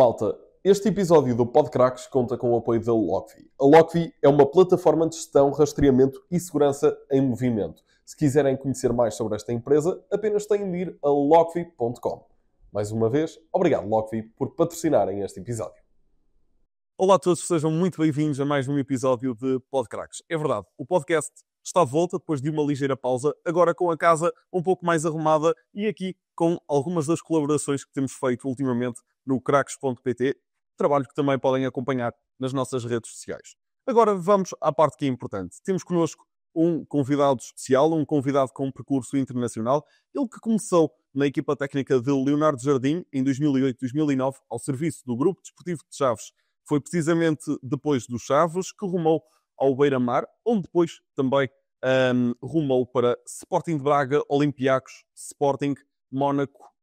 Malta, este episódio do Podcracks conta com o apoio da Lockvi. A Lockvi é uma plataforma de gestão, rastreamento e segurança em movimento. Se quiserem conhecer mais sobre esta empresa, apenas têm de ir a lockvi.com. Mais uma vez, obrigado Lockvi por patrocinarem este episódio. Olá a todos, sejam muito bem-vindos a mais um episódio de Podcracks. É verdade, o podcast está de volta depois de uma ligeira pausa, agora com a casa um pouco mais arrumada e aqui com algumas das colaborações que temos feito ultimamente no cracks.pt, trabalho que também podem acompanhar nas nossas redes sociais. Agora vamos à parte que é importante. Temos connosco um convidado especial, um convidado com um percurso internacional, ele que começou na equipa técnica de Leonardo Jardim em 2008-2009 ao serviço do Grupo Desportivo de Chaves. Foi precisamente depois do Chaves que rumou ao Beira-Mar, onde depois também rumou para Sporting de Braga, Olympiacos, Sporting, Mónaco,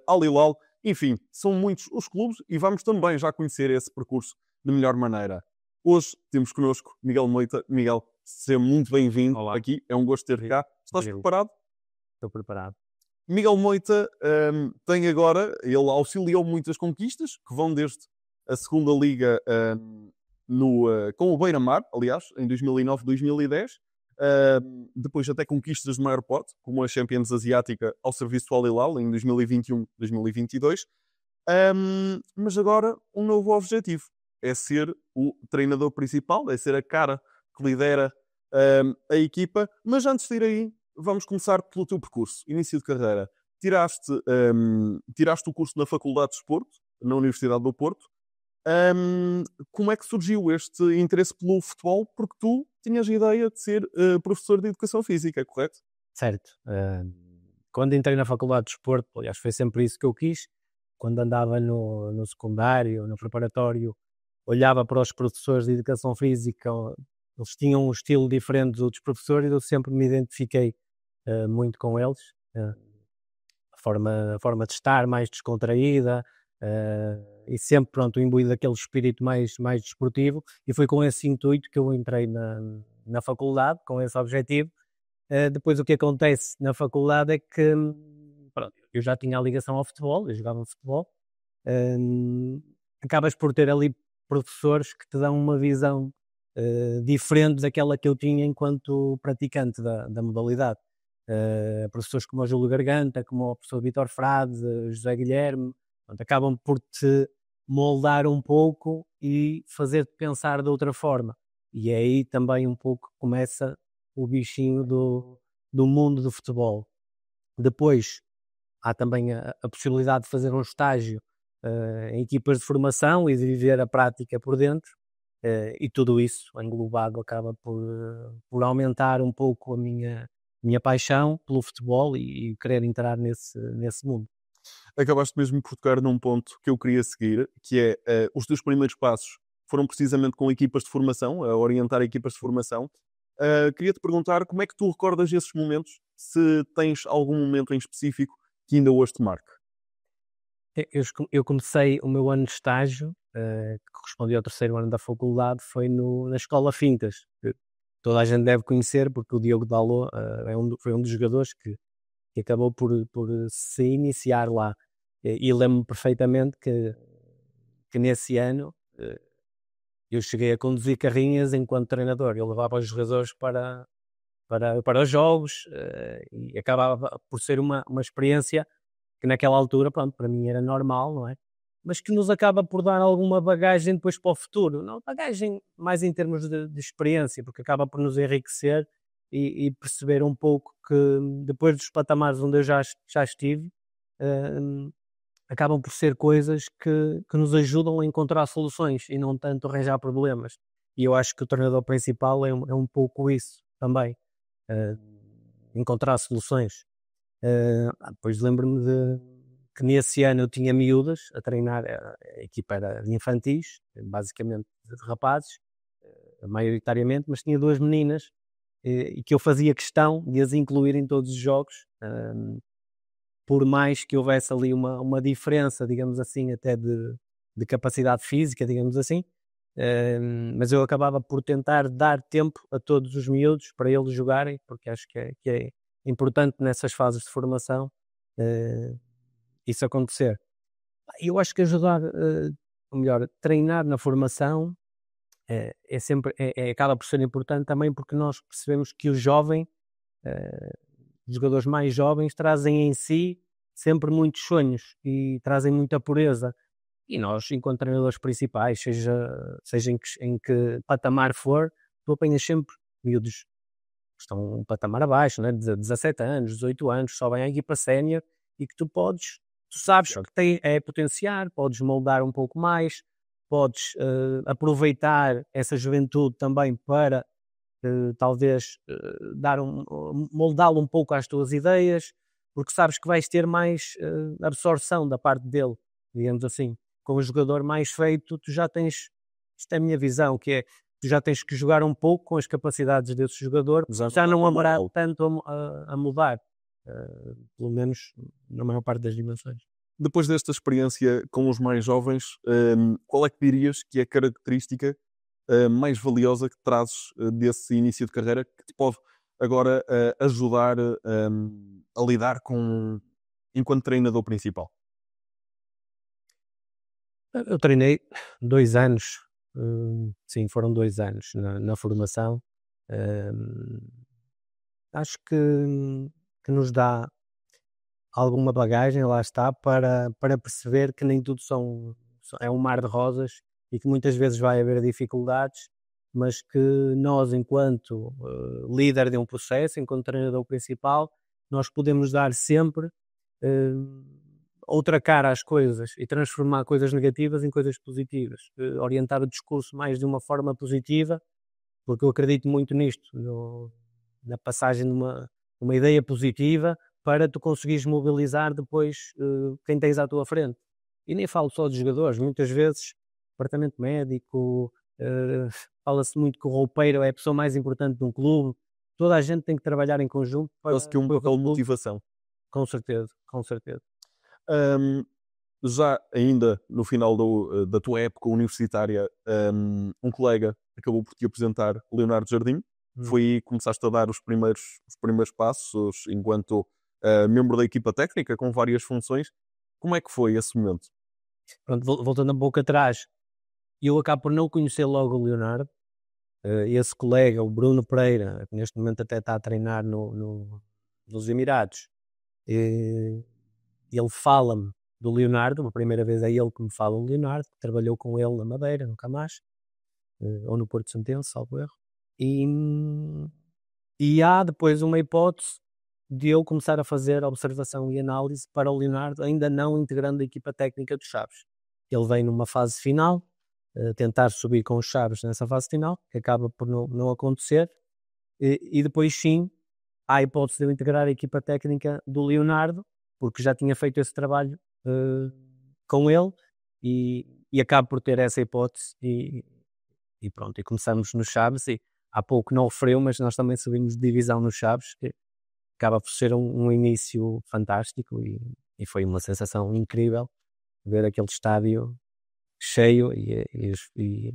Al Hilal. Enfim, são muitos os clubes e vamos também já conhecer esse percurso de melhor maneira. Hoje temos connosco Miguel Moita. Miguel, seja muito bem-vindo. Olá. Aqui. É um gosto ter cá. Estás preparado? Estou preparado. Miguel Moita tem agora, ele auxiliou muitas conquistas que vão desde a segunda liga com o Beira-Mar, aliás, em 2009-2010. Depois até conquistas de maior porte, como a Champions Asiática ao serviço do Al Hilal em 2021-2022. Mas agora um novo objetivo é ser o treinador principal, é ser a cara que lidera a equipa. Mas antes de ir aí, vamos começar pelo teu percurso, início de carreira. Tiraste o curso na Faculdade de Desporto, na Universidade do Porto. Como é que surgiu este interesse pelo futebol? Porque tu tinhas a ideia de ser professor de Educação Física, correto? Certo. Quando entrei na Faculdade de Desporto, aliás, foi sempre isso que eu quis. Quando andava no secundário, no preparatório, olhava para os professores de Educação Física, eles tinham um estilo diferente dos outros professores e eu sempre me identifiquei muito com eles. A forma de estar mais descontraída, e sempre, pronto, imbuído daquele espírito mais desportivo, e foi com esse intuito que eu entrei na faculdade, com esse objetivo. Depois o que acontece na faculdade é que, pronto, eu já tinha a ligação ao futebol, eu jogava futebol, acabas por ter ali professores que te dão uma visão diferente daquela que eu tinha enquanto praticante da modalidade. Professores como o Júlio Garganta, como o professor Vítor Frade, José Guilherme, pronto, acabam por te moldar um pouco e fazer-te pensar de outra forma. E é aí também um pouco que começa o bichinho do mundo do futebol. Depois há também a possibilidade de fazer um estágio em equipas de formação e de viver a prática por dentro, e tudo isso englobado acaba por aumentar um pouco a minha paixão pelo futebol e querer entrar nesse mundo. Acabaste mesmo por tocar num ponto que eu queria seguir, que é os teus primeiros passos foram precisamente com equipas de formação, a orientar equipas de formação. Queria-te perguntar como é que tu recordas esses momentos, se tens algum momento em específico que ainda hoje te marque. Eu comecei o meu ano de estágio, que correspondia ao terceiro ano da faculdade, foi na Escola Fintas, que toda a gente deve conhecer, porque o Diogo Dalot foi um dos jogadores que acabou por se iniciar lá. E lembro-me perfeitamente que nesse ano eu cheguei a conduzir carrinhas enquanto treinador. Eu levava os jogadores para os jogos, e acabava por ser uma experiência que naquela altura, pronto, para mim era normal, não é? Mas que nos acaba por dar alguma bagagem depois para o futuro. Não bagagem mais em termos de experiência, porque acaba por nos enriquecer e perceber um pouco que depois dos patamares onde eu já estive, acabam por ser coisas que nos ajudam a encontrar soluções e não tanto arranjar problemas. E eu acho que o treinador principal é um pouco isso também, encontrar soluções. Depois lembro-me que nesse ano eu tinha miúdas a treinar, a equipa era de infantis, basicamente de rapazes, maioritariamente, mas tinha duas meninas e que eu fazia questão de as incluir em todos os jogos, por mais que houvesse ali uma diferença, digamos assim, até de capacidade física, digamos assim, mas eu acabava por tentar dar tempo a todos os miúdos para eles jogarem, porque acho que é importante nessas fases de formação isso acontecer. Eu acho que ajudar ou melhor, treinar na formação acaba por ser importante também, porque nós percebemos que os jogadores mais jovens trazem em si sempre muitos sonhos e trazem muita pureza. E nós, enquanto treinadores principais, seja em que patamar for, tu apanhas sempre miúdos que estão um patamar abaixo, né? 17 anos, 18 anos, sobem à equipa sénior, e que tu sabes que é potenciar, podes moldar um pouco mais, podes aproveitar essa juventude também para talvez moldá-lo um pouco às tuas ideias, porque sabes que vais ter mais absorção da parte dele, digamos assim. Com o jogador mais feito, tu já tens, isto é a minha visão, que é, tu já tens que jogar um pouco com as capacidades desse jogador, já não haverá tanto a mudar, pelo menos na maior parte das dimensões. Depois desta experiência com os mais jovens, qual é que dirias que é a característica mais valiosa que trazes desse início de carreira, que te pode agora ajudar a lidar com enquanto treinador principal? Eu treinei 2 anos, sim, foram 2 anos na formação. Acho que nos dá alguma bagagem, lá está, para perceber que nem tudo é um mar de rosas e que muitas vezes vai haver dificuldades, mas que nós, enquanto líder de um processo, enquanto treinador principal, nós podemos dar sempre outra cara às coisas e transformar coisas negativas em coisas positivas, orientar o discurso mais de uma forma positiva, porque eu acredito muito nisto, na passagem de uma ideia positiva para tu conseguires mobilizar depois quem tens à tua frente. E nem falo só de jogadores, muitas vezes departamento médico, fala-se muito que o roupeiro é a pessoa mais importante de um clube, toda a gente tem que trabalhar em conjunto para Quase que um papel de motivação. Com certeza, com certeza. Já ainda no final da tua época universitária, um colega acabou por te apresentar Leonardo Jardim. Foi aí que começaste a dar os primeiros passos enquanto membro da equipa técnica, com várias funções. Como é que foi esse momento? Pronto, voltando um pouco atrás, eu acabo por não conhecer logo o Leonardo. Esse colega, o Bruno Pereira, que neste momento até está a treinar nos Emirados, ele fala-me do Leonardo. A primeira vez é ele que me fala do Leonardo, que trabalhou com ele na Madeira, no Camacho, ou no Porto Santense, salvo erro. E há depois uma hipótese de eu começar a fazer observação e análise para o Leonardo, ainda não integrando a equipa técnica dos Chaves. Ele vem numa fase final, tentar subir com os Chaves nessa fase final, que acaba por não acontecer, e depois sim há a hipótese de eu integrar a equipa técnica do Leonardo, porque já tinha feito esse trabalho com ele, e acabo por ter essa hipótese, e pronto, e começamos nos Chaves, e há pouco não referiu, mas nós também subimos de divisão nos Chaves, que acaba por ser um início fantástico, e foi uma sensação incrível ver aquele estádio cheio e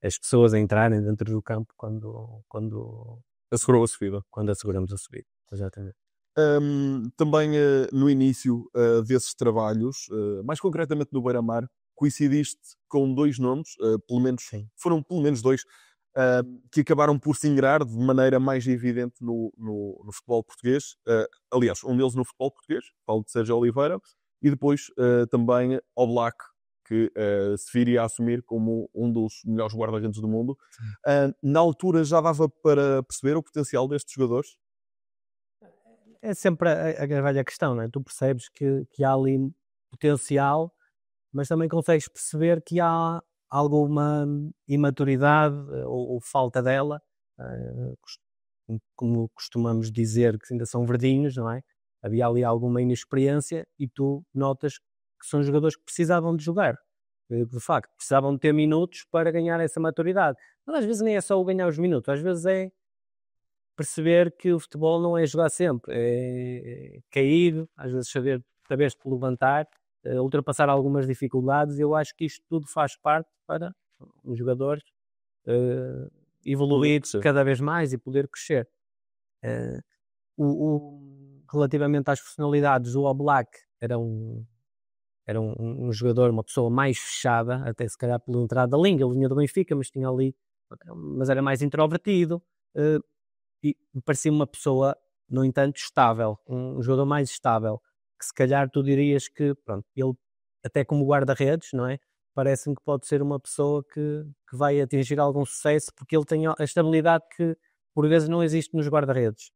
as pessoas a entrarem dentro do campo quando Assegurou a subida. Quando asseguramos a subida, exatamente. Também no início desses trabalhos, mais concretamente no Beira-Mar, coincidiste com 2 nomes, foram pelo menos 2, que acabaram por se ingrar de maneira mais evidente no futebol português. Aliás, um deles no futebol português, falo de Sérgio Oliveira, e depois também Oblak, que se viria a assumir como um dos melhores guarda-redes do mundo. Na altura já dava para perceber o potencial destes jogadores? É sempre a velha questão, não é? Tu percebes que há ali potencial, mas também consegues perceber que há alguma imaturidade ou falta dela, como costumamos dizer, que ainda são verdinhos, não é? Havia ali alguma inexperiência e tu notas que são jogadores que precisavam de jogar, de facto, precisavam de ter minutos para ganhar essa maturidade. Mas às vezes nem é só o ganhar os minutos, às vezes é perceber que o futebol não é jogar sempre, é cair, às vezes saber-te levantar, ultrapassar algumas dificuldades. Eu acho que isto tudo faz parte para os jogadores evoluir cada vez mais e poder crescer. Relativamente às personalidades, o Oblak era era um jogador, uma pessoa mais fechada, até se calhar pela entrada da linha, ele vinha do Benfica, mas tinha ali, mas era mais introvertido, e parecia uma pessoa, no entanto, estável, um jogador mais estável, que se calhar tu dirias que, pronto, ele até como guarda-redes, não é? Parece-me que pode ser uma pessoa que vai atingir algum sucesso, porque ele tem a estabilidade que por vezes não existe nos guarda-redes.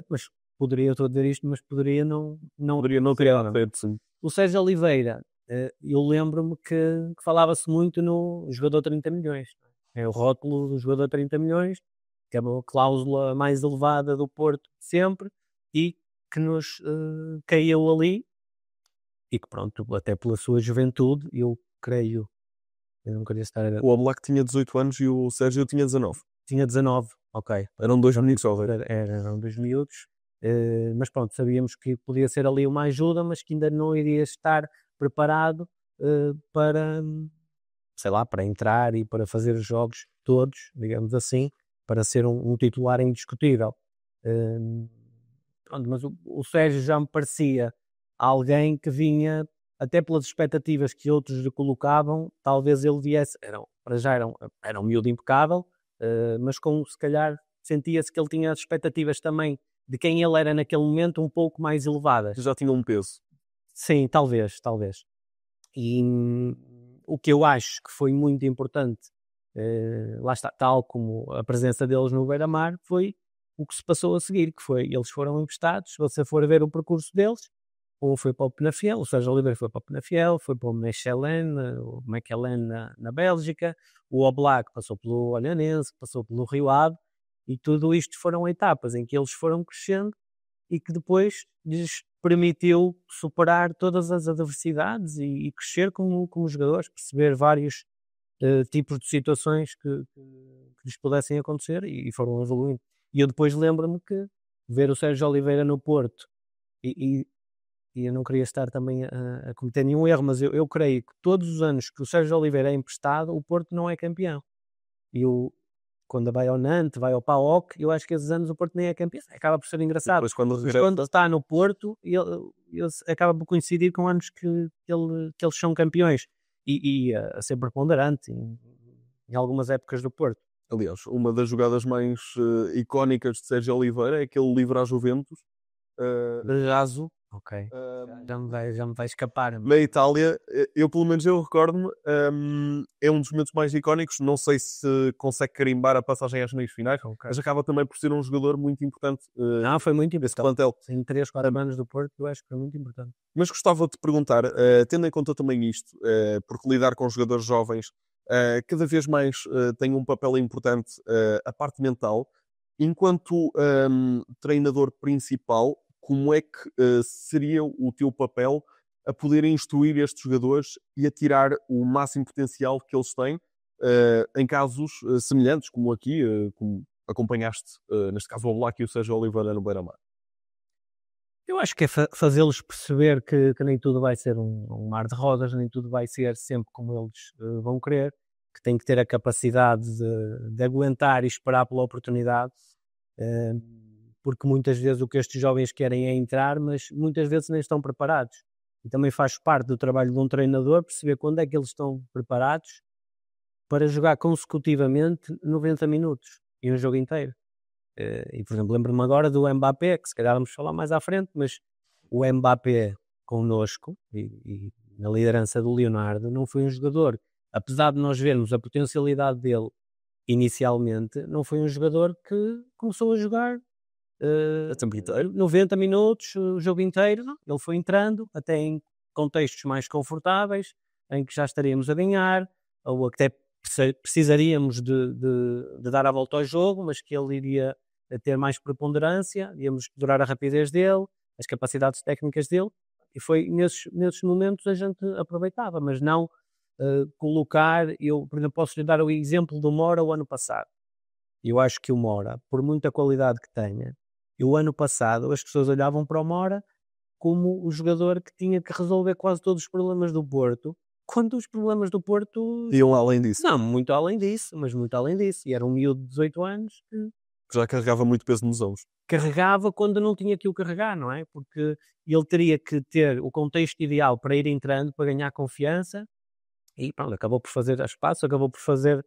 Mas eu estou a dizer isto, mas poderia não ter feito, sim. O Sérgio Oliveira, eu lembro-me que falava-se muito no jogador 30 milhões. É o rótulo do jogador 30 milhões, que é a cláusula mais elevada do Porto sempre, e que nos caiu ali, e que pronto, até pela sua juventude, eu creio, eu não queria estar... O Oblak tinha 18 anos e o Sérgio tinha 19. Tinha 19, ok. Eram 2 miúdos jovens. Eram 2 miúdos, mas pronto, sabíamos que podia ser ali uma ajuda, mas que ainda não iria estar preparado para, sei lá, para entrar e para fazer os jogos todos, digamos assim, para ser um titular indiscutível. Pronto, mas o Sérgio já me parecia alguém que vinha, até pelas expectativas que outros lhe colocavam, talvez ele viesse, era um miúdo impecável, mas com, se calhar, sentia-se que ele tinha as expectativas também de quem ele era naquele momento um pouco mais elevadas. Já tinha um peso. Sim, talvez. E o que eu acho que foi muito importante, lá está, tal como a presença deles no Beira-Mar, foi o que se passou a seguir, que foi, eles foram emprestados, se você for ver o percurso deles, um foi para o Penafiel, o Sérgio Oliveira foi para o Penafiel, foi para o Mechelen na Bélgica, o Oblak passou pelo Olhanense, passou pelo Rio Ave, e tudo isto foram etapas em que eles foram crescendo e que depois lhes permitiu superar todas as adversidades e crescer como jogadores, perceber vários tipos de situações que lhes pudessem acontecer e foram evoluindo. E eu depois lembro-me que ver o Sérgio Oliveira no Porto e eu não queria estar também a cometer nenhum erro, mas eu creio que todos os anos que o Sérgio Oliveira é emprestado, o Porto não é campeão. E quando vai ao Nantes, vai ao PAOK, eu acho que esses anos o Porto nem é campeão. Acaba por ser engraçado. Quando está no Porto, ele acaba por coincidir com anos que eles são campeões. E a ser preponderante em algumas épocas do Porto. Aliás, uma das jogadas mais icónicas de Sérgio Oliveira é aquele livre à Juventus. Raso. Ok. Já me vai escapar. Na Itália, eu pelo menos eu recordo-me, é um dos momentos mais icónicos. Não sei se consegue carimbar a passagem às meias finais, mas acaba também por ser um jogador muito importante. Não, foi muito desse importante. plantel. Em 3, 4 anos do Porto, eu acho que foi muito importante. Mas gostava de te perguntar, tendo em conta também isto, porque lidar com jogadores jovens cada vez mais tem um papel importante, a parte mental. Enquanto treinador principal, como é que seria o teu papel a poder instruir estes jogadores e a tirar o máximo potencial que eles têm em casos semelhantes, como aqui, como acompanhaste, neste caso, o Oblak e o Sérgio Oliveira no Beira-Mar? Eu acho que é fazê-los perceber que nem tudo vai ser um mar de rosas, nem tudo vai ser sempre como eles vão querer, que têm que ter a capacidade de aguentar e esperar pela oportunidade, porque muitas vezes o que estes jovens querem é entrar, mas muitas vezes nem estão preparados. E também faz parte do trabalho de um treinador perceber quando é que eles estão preparados para jogar consecutivamente 90 minutos e um jogo inteiro. E, por exemplo, lembro-me agora do Mbappé, que se calhar vamos falar mais à frente, mas o Mbappé connosco e na liderança do Leonardo não foi um jogador, apesar de nós vermos a potencialidade dele inicialmente, não foi um jogador que começou a jogar 90 minutos, o jogo inteiro. Não. Ele foi entrando até em contextos mais confortáveis, em que já estaríamos a ganhar, ou até precisaríamos de dar a volta ao jogo, mas que ele iria ter mais preponderância, íamos explorar a rapidez dele, as capacidades técnicas dele, e foi nesses momentos a gente aproveitava, mas não colocar. Eu, por exemplo, posso lhe dar o exemplo do Mora o ano passado. Eu acho que o Mora, por muita qualidade que tenha, e o ano passado as pessoas olhavam para o Mora como o jogador que tinha que resolver quase todos os problemas do Porto, quando os problemas do Porto iam além disso. Não, muito além disso, mas muito além disso. E era um miúdo de 18 anos que Já carregava muito peso nos ombros. Carregava quando não tinha que o carregar, não é? Porque ele teria que ter o contexto ideal para ir entrando, para ganhar confiança, e pronto, acabou por fazer espaço, acabou por fazer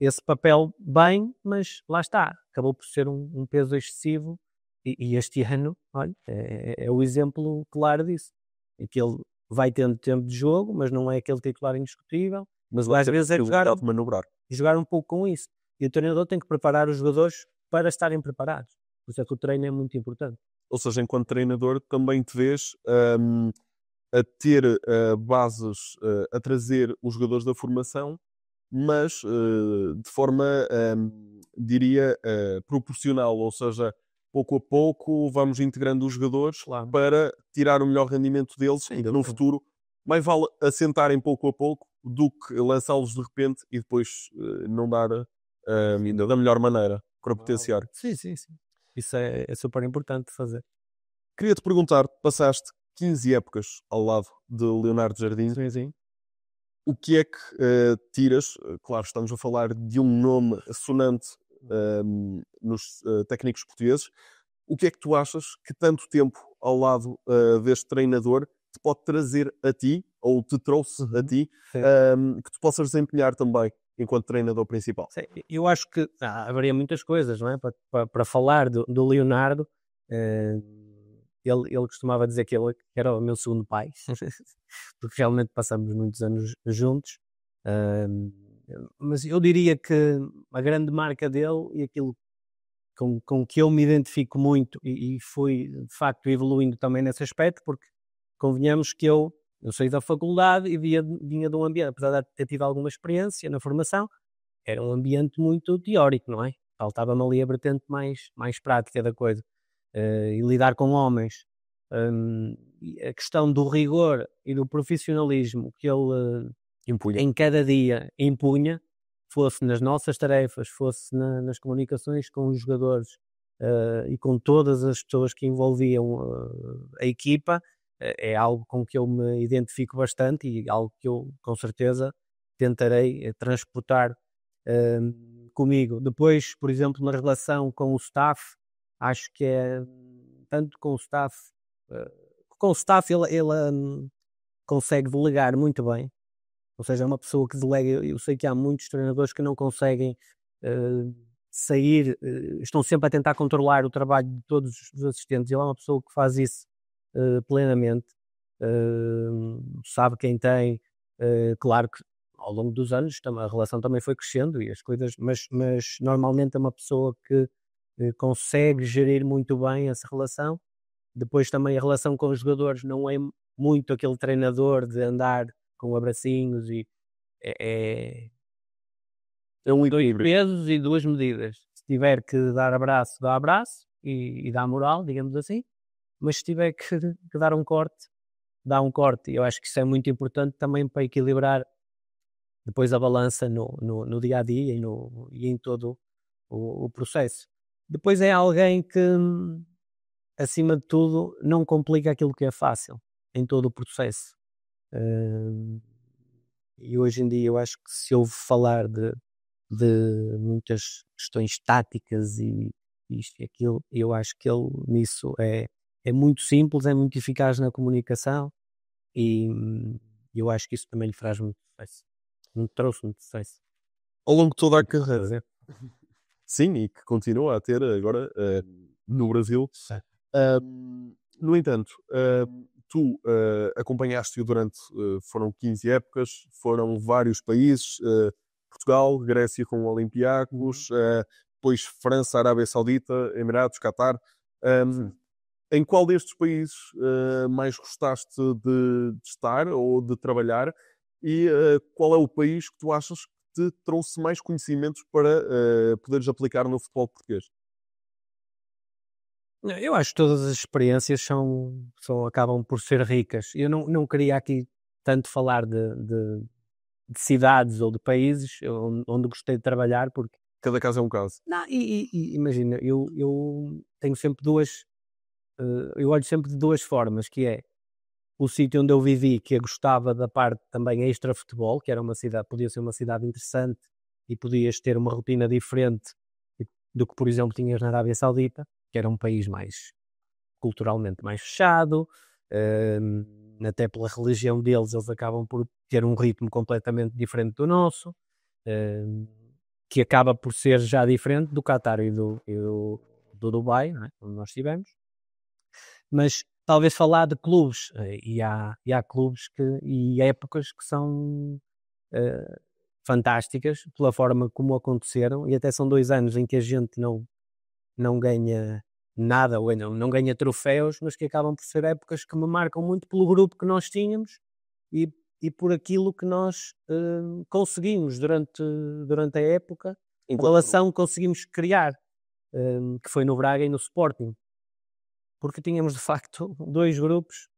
esse papel bem, mas lá está, acabou por ser um peso excessivo, e este ano, olha, é o exemplo claro disso, em que ele vai tendo tempo de jogo, mas não é aquele titular indiscutível, Mas às vezes é jogar, de manobrar. jogar um pouco com isso, e o treinador tem que preparar os jogadores para estarem preparados, por isso é que o treino é muito importante. Ou seja, enquanto treinador, também te vês a ter bases, a trazer os jogadores da formação, mas de forma, diria, proporcional, ou seja, pouco a pouco vamos integrando os jogadores Claro. para tirar o melhor rendimento deles no futuro. Mais vale assentarem pouco a pouco do que lançá-los de repente e depois não dar da melhor maneira para potenciar. Sim. Isso é super importante de fazer. Queria-te perguntar, passaste 15 épocas ao lado de Leonardo Jardim. Sim. O que é que tiras? Claro, estamos a falar de um nome assonante nos técnicos portugueses. O que é que tu achas que tanto tempo ao lado deste treinador te pode trazer a ti, ou te trouxe a ti, que tu possas desempenhar também enquanto treinador principal? Sim, eu acho que haveria muitas coisas, não é? Para falar do Leonardo, ele costumava dizer que ele era o meu segundo pai, porque realmente passamos muitos anos juntos. Mas eu diria que a grande marca dele e aquilo com que eu me identifico muito e fui de facto evoluindo também nesse aspecto, porque convenhamos que eu saí da faculdade e vinha de um ambiente, apesar de ter tido alguma experiência na formação, era um ambiente muito teórico, não é? Faltava-me ali a vertente mais prática da coisa. E lidar com homens. E a questão do rigor e do profissionalismo que ele em cada dia impunha, fosse nas nossas tarefas, fosse nas comunicações com os jogadores e com todas as pessoas que envolviam a equipa, é algo com que eu me identifico bastante e algo que eu, com certeza, tentarei transportar comigo. Depois, por exemplo, na relação com o staff, acho que é tanto com o staff ele consegue delegar muito bem, ou seja, é uma pessoa que delega. Eu sei que há muitos treinadores que não conseguem sair, estão sempre a tentar controlar o trabalho de todos os assistentes. Ele é uma pessoa que faz isso plenamente, sabe quem tem, claro que ao longo dos anos a relação também foi crescendo e as coisas, mas normalmente é uma pessoa que consegue gerir muito bem essa relação. Depois também a relação com os jogadores não é muito aquele treinador de andar com abracinhos e é um dois pesos e duas medidas. Se tiver que dar abraço, dá abraço e dá moral, digamos assim, mas se tiver que dar um corte, dá um corte. Eu acho que isso é muito importante também para equilibrar depois a balança no dia a dia e em todo o processo. Depois é alguém que, acima de tudo, não complica aquilo que é fácil em todo o processo. E hoje em dia eu acho que se ouve falar de muitas questões táticas e isto e aquilo, eu acho que ele nisso é muito simples, é muito eficaz na comunicação e eu acho que isso também lhe traz muito sucesso. Me trouxe muito sucesso. Ao longo de toda a carreira. Sim, e que continua a ter agora no Brasil. No entanto, tu acompanhaste-o durante, foram 15 épocas, foram vários países, Portugal, Grécia com o Olympiacos, depois França, Arábia Saudita, Emirados, Qatar. Em qual destes países mais gostaste de estar ou de trabalhar? E qual é o país que tu achas que te trouxe mais conhecimentos para poderes aplicar no futebol português? Eu acho que todas as experiências acabam por ser ricas. Eu não queria aqui tanto falar de cidades ou de países onde gostei de trabalhar, porque Cada caso é um caso. não, imagina, eu tenho sempre eu olho sempre de duas formas, que é o sítio onde eu vivi, que eu gostava da parte também extra-futebol, que era uma cidade, podia ser uma cidade interessante e podias ter uma rotina diferente do que, por exemplo, tinhas na Arábia Saudita, que era um país mais culturalmente mais fechado, até pela religião deles, eles acabam por ter um ritmo completamente diferente do nosso, que acaba por ser já diferente do Qatar e do Dubai, não é? Onde nós estivemos. Mas talvez falar de clubes, e há clubes e épocas que são fantásticas pela forma como aconteceram, e até são 2 anos em que a gente não ganha nada, ou não ganha troféus, mas que acabam por ser épocas que me marcam muito pelo grupo que nós tínhamos e por aquilo que nós conseguimos durante a época, a relação que conseguimos criar, que foi no Braga e no Sporting. Porque tínhamos, de facto, 2 grupos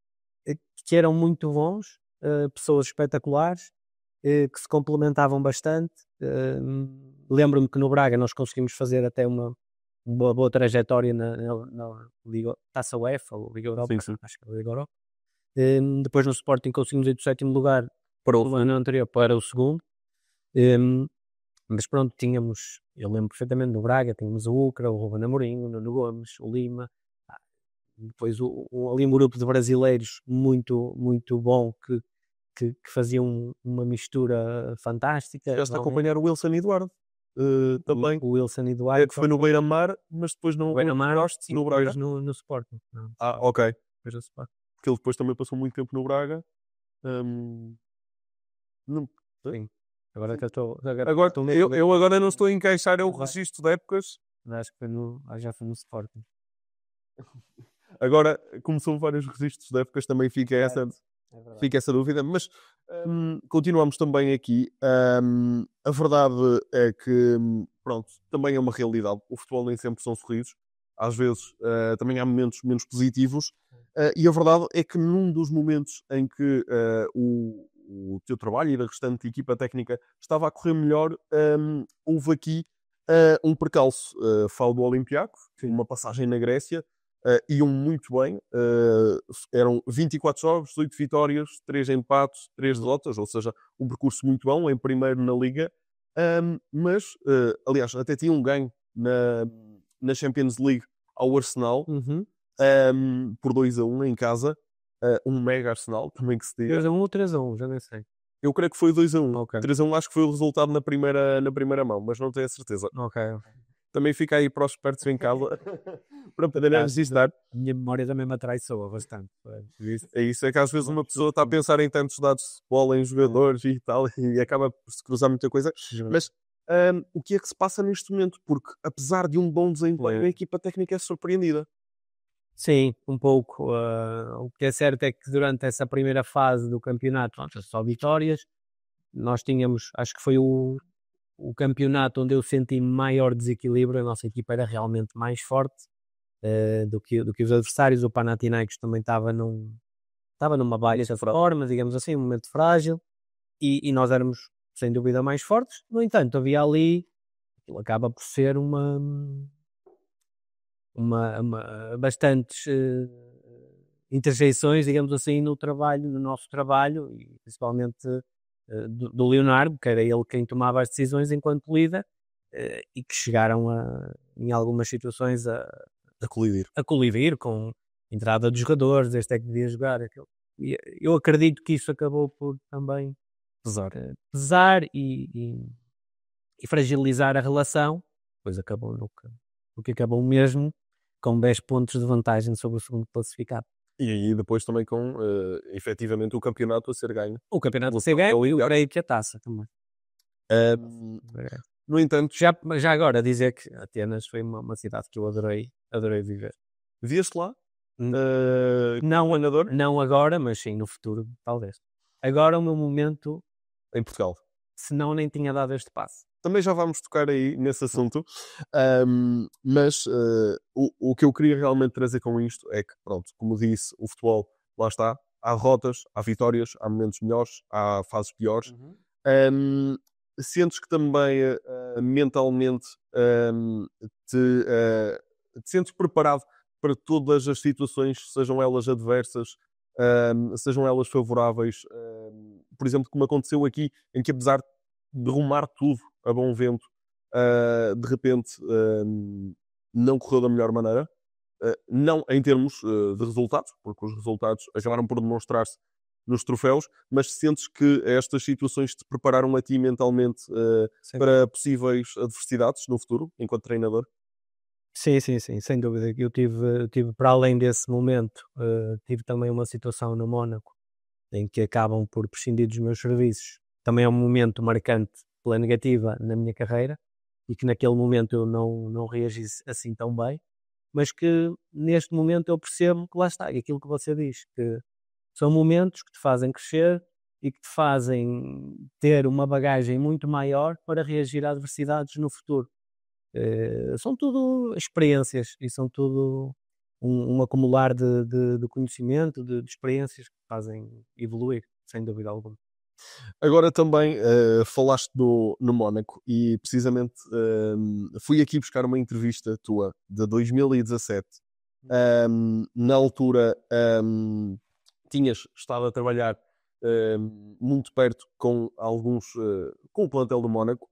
que eram muito bons, pessoas espetaculares, que se complementavam bastante. Lembro-me que no Braga nós conseguimos fazer até uma boa trajetória na Liga, Taça UEFA ou Liga Europa, Sim. acho que é a Liga Europa. Depois no Sporting conseguimos ir do 7º lugar para o ano anterior para o 2º. Mas pronto, eu lembro perfeitamente no Braga, tínhamos o Ucra, o Ruben Amorim, o Nuno Gomes, o Lima, depois ali um grupo de brasileiros muito, muito bom que faziam uma mistura fantástica. Já está a acompanhar o Wilson Eduardo também. O Wilson Eduardo. Que foi no Beira-Mar, mas depois não Beira-Mar, no Braga. No Sporting. Não, ok. Depois do Sporting. Porque ele depois também passou muito tempo no Braga. Sim. Agora que eu estou... Eu agora não estou a encaixar o registro de épocas. Acho que já foi no Sporting. Agora, como são vários registros de épocas, também fica essa dúvida. Mas continuamos também aqui. A verdade é que, pronto, também é uma realidade. O futebol nem sempre são sorrisos. Às vezes também há momentos menos positivos. E a verdade é que num dos momentos em que o teu trabalho e da restante equipa técnica estava a correr melhor, houve aqui um percalço. Falo do Olympiacos, uma passagem na Grécia. Iam muito bem, eram 24 jogos, 8 vitórias, 3 empates, 3 derrotas, ou seja, um percurso muito bom, em primeiro na Liga, mas, aliás, até tinham um ganho na Champions League ao Arsenal, por 2-1 em casa, um mega Arsenal, também que se diga. 3-1 ou 3-1, já nem sei. Eu creio que foi 2-1. Okay. 3-1 acho que foi o resultado na primeira mão, mas não tenho a certeza. Ok. Também fica aí para os expertos em casa para poderem registrar. A minha memória também me atraiçoa bastante. É isso, é que às vezes uma pessoa está a pensar em tantos dados de futebol, em jogadores e tal, e acaba por se cruzar muita coisa. Mas o que é que se passa neste momento? Porque apesar de um bom desempenho, a equipa técnica é surpreendida. Sim, um pouco. O que é certo é que durante essa primeira fase do campeonato, só vitórias. Nós tínhamos, acho que foi o campeonato onde eu senti maior desequilíbrio. A nossa equipa era realmente mais forte do que os adversários. O Panathinaikos também estava numa baixa forma, digamos assim, um momento frágil, e nós éramos sem dúvida mais fortes. No entanto, havia ali, aquilo acaba por ser uma bastantes interjeições, digamos assim, no nosso trabalho, e principalmente do Leonardo, que era ele quem tomava as decisões enquanto líder, e que chegaram em algumas situações a colidir com a entrada dos jogadores, este é que devia jogar. E eu acredito que isso acabou por também pesar e fragilizar a relação, pois acabou no que acabou mesmo, com 10 pontos de vantagem sobre o segundo classificado. E aí depois também com, efetivamente, o campeonato a ser ganho. O campeonato a ser ganho e creio que a taça também. No entanto... Já agora dizer que Atenas foi uma cidade que eu adorei viver. Vieste lá? Não agora, mas sim no futuro, talvez. Agora o meu momento... Em Portugal. Senão nem tinha dado este passo. Também já vamos tocar aí nesse assunto, mas o que eu queria realmente trazer com isto é que, pronto, como disse, o futebol, lá está, há derrotas, há vitórias, há momentos melhores, há fases piores. Sentes que também mentalmente te sentes preparado para todas as situações, sejam elas adversas, sejam elas favoráveis, por exemplo, como aconteceu aqui, em que apesar de rumar tudo a bom vento, de repente não correu da melhor maneira. Não em termos de resultados, porque os resultados acabaram por demonstrar-se nos troféus, mas sentes que estas situações te prepararam a ti mentalmente para possíveis adversidades no futuro, enquanto treinador? Sim, sim, sim, sem dúvida. Eu tive para além desse momento, tive também uma situação no Mónaco, em que acabam por prescindir dos meus serviços. Também é um momento marcante pela negativa na minha carreira, e que naquele momento eu não reagi assim tão bem, mas que neste momento eu percebo que lá está, e aquilo que você diz, que são momentos que te fazem crescer e que te fazem ter uma bagagem muito maior para reagir a adversidades no futuro. São tudo experiências e são tudo um acumular de conhecimento, de experiências que te fazem evoluir, sem dúvida alguma. Agora também falaste no Mónaco e precisamente fui aqui buscar uma entrevista tua de 2017. Na altura tinhas estado a trabalhar muito perto com alguns com o plantel do Mónaco.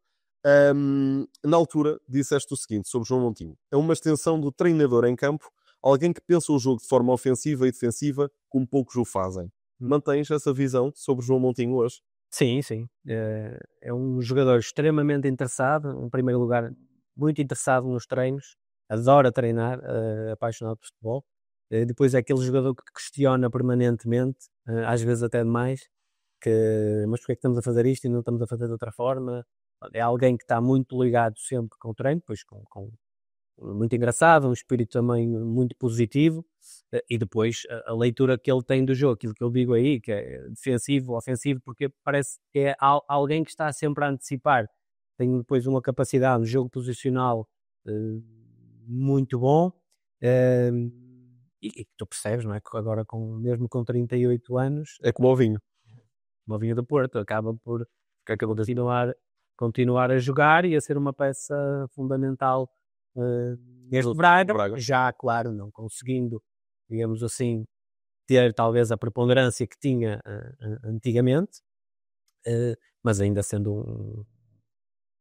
Na altura disseste o seguinte sobre João Montinho: é uma extensão do treinador em campo, alguém que pensa o jogo de forma ofensiva e defensiva como poucos o fazem. Mantens essa visão sobre João Montinho hoje? Sim, sim. É um jogador extremamente interessado, em primeiro lugar, muito interessado nos treinos, adora treinar, apaixonado por futebol. Depois é aquele jogador que questiona permanentemente, às vezes até demais, mas porque é que estamos a fazer isto e não estamos a fazer de outra forma? É alguém que está muito ligado sempre com o treino, pois com muito engraçado, um espírito também muito positivo, e depois a leitura que ele tem do jogo, aquilo que eu digo aí, que é defensivo, ofensivo, porque parece que é alguém que está sempre a antecipar, tem depois uma capacidade no jogo posicional muito bom, eh, e que tu percebes, não é? Que agora mesmo com 38 anos, É como o vinho. uma vinha do Porto, acabou de continuar a jogar e a ser uma peça fundamental neste Braga, Braga. já claro, não conseguindo, digamos assim, ter talvez a preponderância que tinha antigamente, mas ainda sendo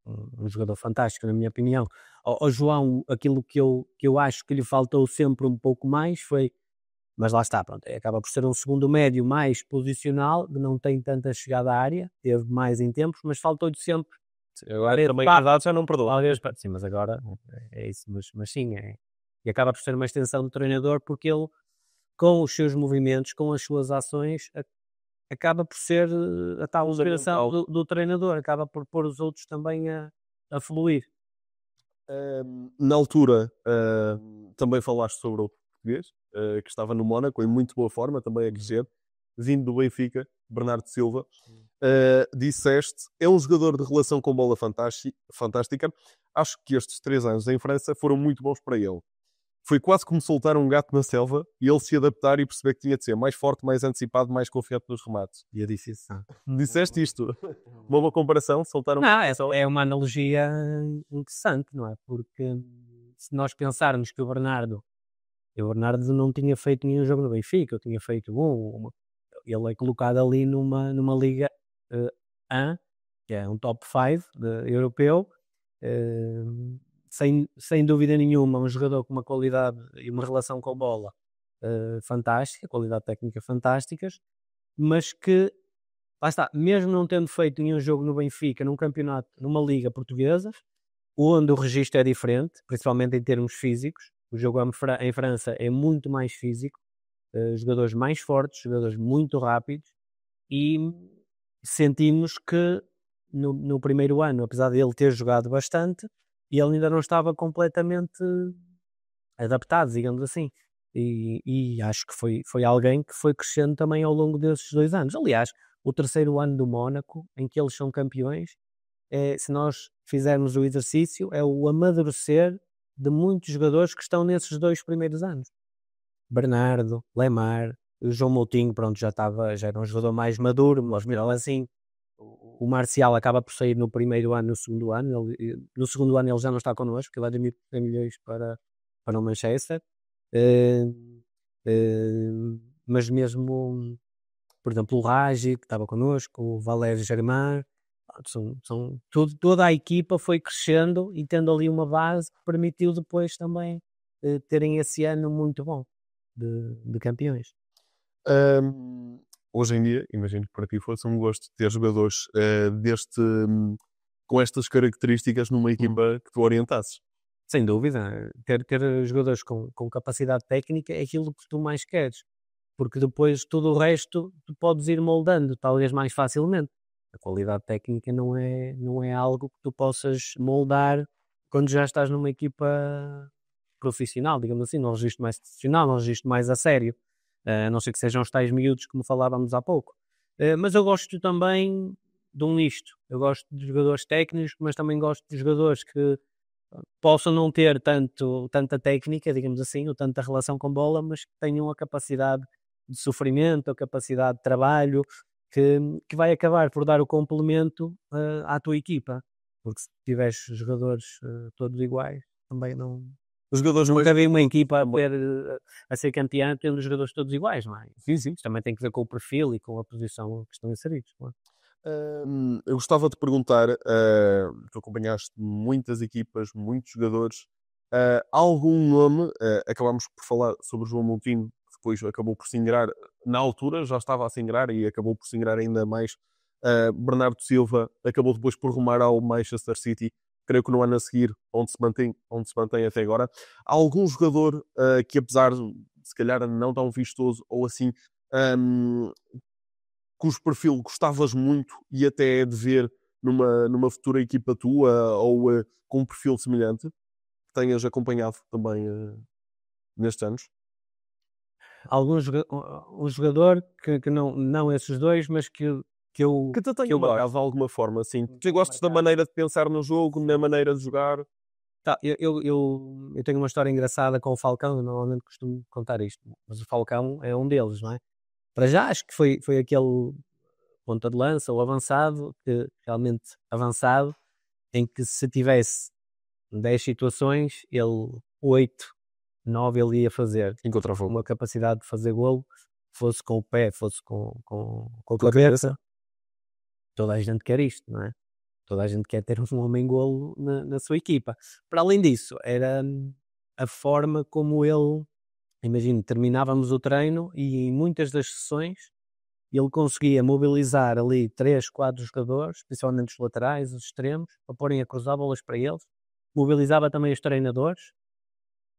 um jogador fantástico, na minha opinião. Ao João, aquilo que eu acho que lhe faltou sempre um pouco mais foi, mas lá está, pronto, acaba por ser um segundo médio mais posicional, que não tem tanta chegada à área, teve mais em tempos, mas faltou-lhe sempre. Agora também a idade já não perdoa. Sim, mas agora é isso, mas sim, e acaba por ser uma extensão do treinador, porque ele, com os seus movimentos, com as suas ações, acaba por ser a tal inspiração do treinador, acaba por pôr os outros também a fluir. Na altura, também falaste sobre outro português, que estava no Mónaco, em muito boa forma, também a crescer, vindo do Benfica, Bernardo Silva. Disseste, é um jogador de relação com bola fantástica. Acho que estes 3 anos em França foram muito bons para ele. Foi quase como soltar um gato na selva e ele se adaptar e perceber que tinha de ser mais forte, mais antecipado, mais confiante nos remates. E eu disse isso. Disseste isto. Uma boa comparação, soltar um Não, gato. é uma analogia interessante, não é? Porque se nós pensarmos que o Bernardo não tinha feito nenhum jogo no Benfica, eu tinha feito ele é colocado ali numa liga A, que é um top 5 europeu, eh, sem dúvida nenhuma, um jogador com uma qualidade e uma relação com a bola fantástica, qualidade técnica fantásticas, mas que, lá está, mesmo não tendo feito nenhum jogo no Benfica, num campeonato, numa liga portuguesa, onde o registro é diferente, principalmente em termos físicos, o jogo em França é muito mais físico, jogadores mais fortes, jogadores muito rápidos, e sentimos que no primeiro ano, apesar de ele ter jogado bastante, ele ainda não estava completamente adaptado, digamos assim. E acho que foi alguém que foi crescendo também ao longo desses 2 anos. Aliás, o terceiro ano do Mónaco, em que eles são campeões, se nós fizermos o exercício, é o amadurecer de muitos jogadores que estão nesses 2 primeiros anos. Bernardo, Lemar, o João Moutinho, pronto, já era um jogador mais maduro, mas mesmo assim, o Marcial acaba por sair no primeiro ano, no segundo ano. No segundo ano ele já não está connosco, porque ele é de 1 milhões para o Manchester. Mas mesmo, por exemplo, o Ragi, que estava connosco, o Valério Germain, Toda a equipa foi crescendo e tendo ali uma base que permitiu depois também terem esse ano muito bom de campeões. Hoje em dia, imagino que para ti fosse um gosto ter jogadores com estas características numa equipa que tu orientasses. Sem dúvida, ter jogadores com capacidade técnica é aquilo que tu mais queres, porque depois tudo o resto tu podes ir moldando, talvez mais facilmente. A qualidade técnica não é algo que tu possas moldar quando já estás numa equipa profissional, digamos assim, num registro mais profissional, num registro mais a sério, a não ser que sejam os tais miúdos como falávamos há pouco. Mas eu gosto também de um misto. Eu gosto de jogadores técnicos, mas também gosto de jogadores que possam não ter tanta técnica, digamos assim, ou tanta relação com bola, mas que tenham a capacidade de sofrimento, a capacidade de trabalho, que vai acabar por dar o complemento à tua equipa. Porque se tiveres jogadores todos iguais, também não. Os jogadores Nunca vi uma equipa a ser campeã tendo os jogadores todos iguais, não é? Sim. Também tem que ver com o perfil e com a posição que estão inseridos. Não é? Eu gostava de perguntar, tu acompanhaste muitas equipas, muitos jogadores, algum nome, acabámos por falar sobre o João Moutinho, que depois acabou por se ingrar, na altura já estava a se ingrar e acabou por se ingrar ainda mais. Bernardo Silva acabou depois por rumar ao Manchester City, creio que no ano a seguir, onde se mantém até agora. Há algum jogador que, apesar de se calhar não tão vistoso ou assim, cujo perfil gostavas muito e até de ver numa futura equipa tua ou com um perfil semelhante, que tenhas acompanhado também nestes anos? Um jogador que não esses dois, mas que eu Que te tenha eu marcado de alguma forma, assim. Tu gostas da maneira de pensar no jogo, na maneira de jogar? eu tenho uma história engraçada com o Falcão, eu normalmente costumo contar isto, mas o Falcão é um deles, não é? Para já acho que foi aquele ponta de lança ou avançado, que realmente avançado, em que se tivesse 10 situações, ele 8, 9 ele ia fazer. Encontrava Uma capacidade de fazer golo, fosse com o pé, fosse com a a cabeça. Toda a gente quer isto, não é? Toda a gente quer ter um homem-golo na sua equipa. Para além disso, era a forma como ele, imagino, terminávamos o treino e em muitas das sessões ele conseguia mobilizar ali 3, 4 jogadores, principalmente os laterais, os extremos, para porem a cruzar bolas para eles. Mobilizava também os treinadores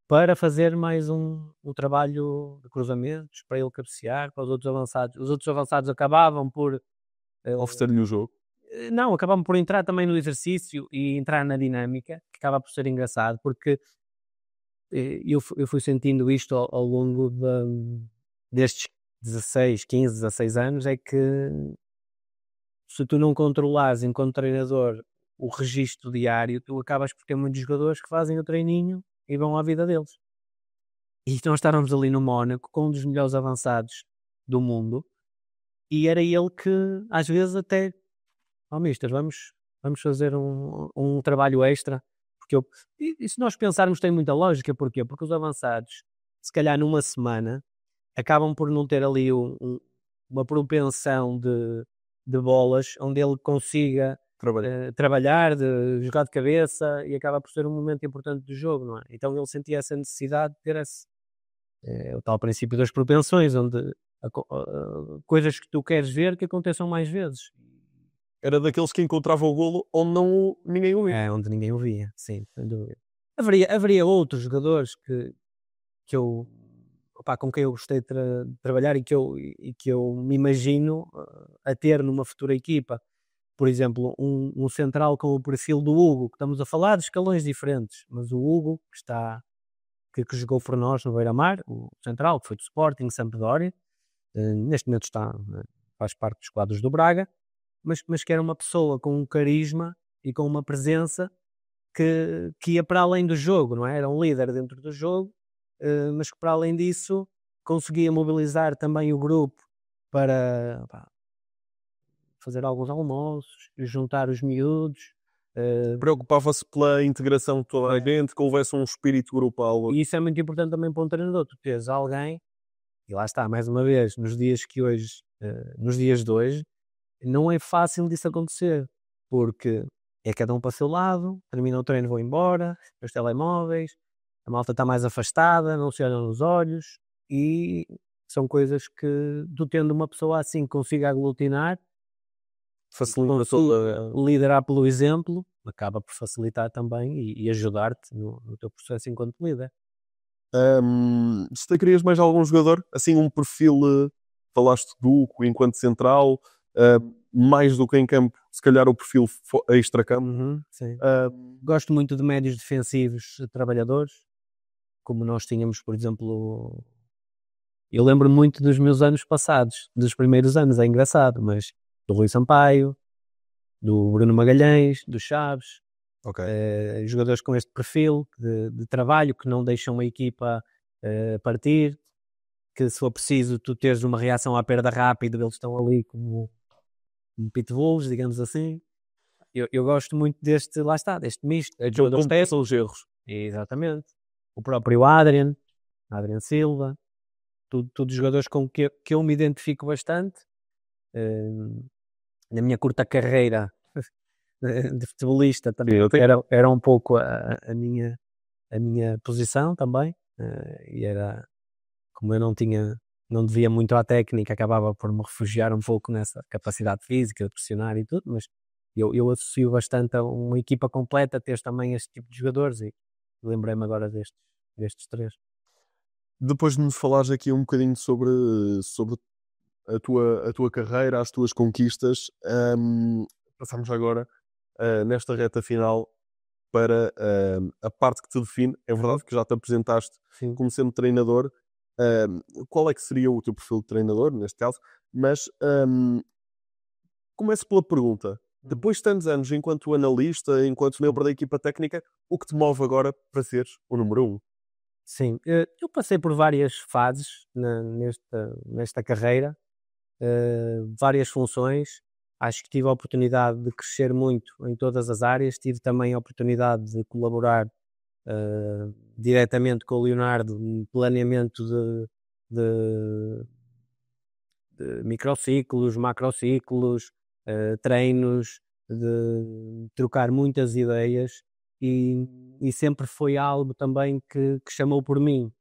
para fazer mais um trabalho de cruzamentos, para ele cabecear, para os outros avançados. Os outros avançados acabavam por oferecer-lhe o jogo. não, acabavam por entrar também no exercício e entrar na dinâmica, que acaba por ser engraçado, porque eu fui sentindo isto ao longo destes 16, 15, 16 anos, é que se tu não controlares enquanto treinador o registro diário, tu acabas por ter muitos jogadores que fazem o treininho e vão à vida deles. E nós estávamos ali no Mónaco com um dos melhores avançados do mundo e era ele que às vezes até mister, vamos fazer um trabalho extra, porque e se nós pensarmos tem muita lógica, porquê? Porque os avançados, se calhar numa semana, acabam por não ter ali uma propensão de bolas, onde ele consiga trabalhar, de jogar de cabeça, e acaba por ser um momento importante do jogo, não é? Então ele sentia essa necessidade de ter o tal princípio das propensões, onde coisas que tu queres ver que aconteçam mais vezes. Era daqueles que encontrava o golo onde ninguém o via. É, onde ninguém o via, sim, sem dúvida. Haveria outros jogadores que eu, com quem eu gostei de trabalhar e que eu me imagino a ter numa futura equipa. Por exemplo, um central com o perfil do Hugo, que estamos a falar de escalões diferentes, mas o Hugo, que jogou por nós no Beira-Mar, o central, que foi do Sporting, Sampdoria, neste momento faz parte dos quadros do Braga, mas que era uma pessoa com um carisma e com uma presença que ia para além do jogo, não é? Era um líder dentro do jogo, mas que para além disso conseguia mobilizar também o grupo para fazer alguns almoços, juntar os miúdos. Preocupava-se pela integração de toda a gente, que houvesse um espírito grupal. E isso é muito importante também para um treinador, tu teres alguém, e lá está, mais uma vez, nos dias de hoje, não é fácil disso acontecer. porque é cada um para o seu lado, termina o treino, vão embora, os telemóveis, a malta está mais afastada, não se olham nos olhos, e são coisas que tu tendo uma pessoa assim que consiga aglutinar, liderar pelo exemplo, acaba por facilitar também e ajudar-te no teu processo enquanto líder. Destacarias mais algum jogador? Assim, um perfil, falaste do enquanto central, mais do que em campo, se calhar o perfil extra-campo. Sim. Gosto muito de médios defensivos trabalhadores, como nós tínhamos, por exemplo. Eu lembro muito dos meus anos passados, dos primeiros anos, é engraçado, mas do Rui Sampaio, do Bruno Magalhães, do Chaves, jogadores com este perfil de trabalho, que não deixam a equipa partir, que se for preciso tu teres uma reação à perda rápida, eles estão ali como pitbulls, digamos assim. Eu gosto muito deste misto. São os erros. Exatamente. O próprio Adrian Silva, tudo jogadores com que eu me identifico bastante. Na minha curta carreira de futebolista também era um pouco a minha posição também, e era, como eu não devia muito à técnica, acabava por me refugiar um pouco nessa capacidade física de pressionar e tudo, mas eu associo bastante a uma equipa completa ter também este tipo de jogadores, e lembrei-me agora destes três. Depois de nos falares aqui um bocadinho sobre a tua carreira, as tuas conquistas, passamos agora nesta reta final para a parte que te define. É verdade que já te apresentaste como sendo treinador. Qual é que seria o teu perfil de treinador, neste caso? Mas começo pela pergunta. Depois de tantos anos enquanto analista, enquanto membro da equipa técnica, o que te move agora para seres o número 1? Sim, eu passei por várias fases nesta carreira, várias funções. Acho que tive a oportunidade de crescer muito em todas as áreas. Tive também a oportunidade de colaborar diretamente com o Leonardo no planeamento de microciclos, macrociclos, treinos, de trocar muitas ideias, e sempre foi algo também que chamou por mim,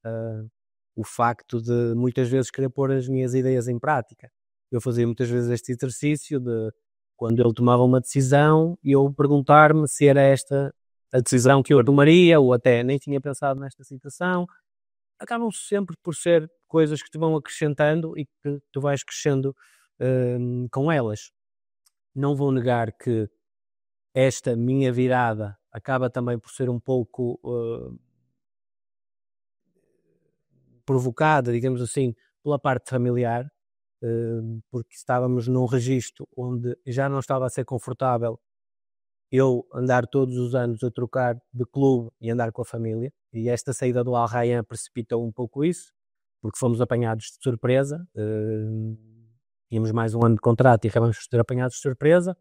o facto de muitas vezes querer pôr as minhas ideias em prática. Eu fazia muitas vezes este exercício de, quando ele tomava uma decisão, eu perguntar-me se era esta a decisão que eu tomaria, ou até nem tinha pensado nesta situação. Acabam sempre por ser coisas que te vão acrescentando e que tu vais crescendo com elas. Não vou negar que esta minha virada acaba também por ser um pouco provocada, digamos assim, pela parte familiar, porque estávamos num registro onde já não estava a ser confortável eu andar todos os anos a trocar de clube e andar com a família, e esta saída do Al Rayyan precipitou um pouco isso, porque fomos apanhados de surpresa, tínhamos mais um ano de contrato e acabamos de ser apanhados de surpresa.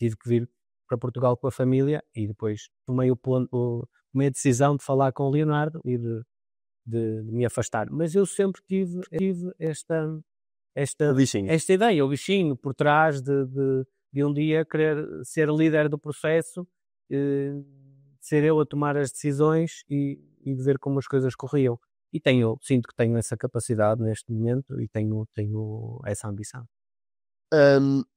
Tive que vir para Portugal com a família e depois tomei a decisão de falar com o Leonardo e de me afastar. Mas eu sempre tive esta ideia, o bichinho por trás de um dia querer ser líder do processo, ser eu a tomar as decisões e ver como as coisas corriam. E sinto que tenho essa capacidade neste momento e tenho essa ambição.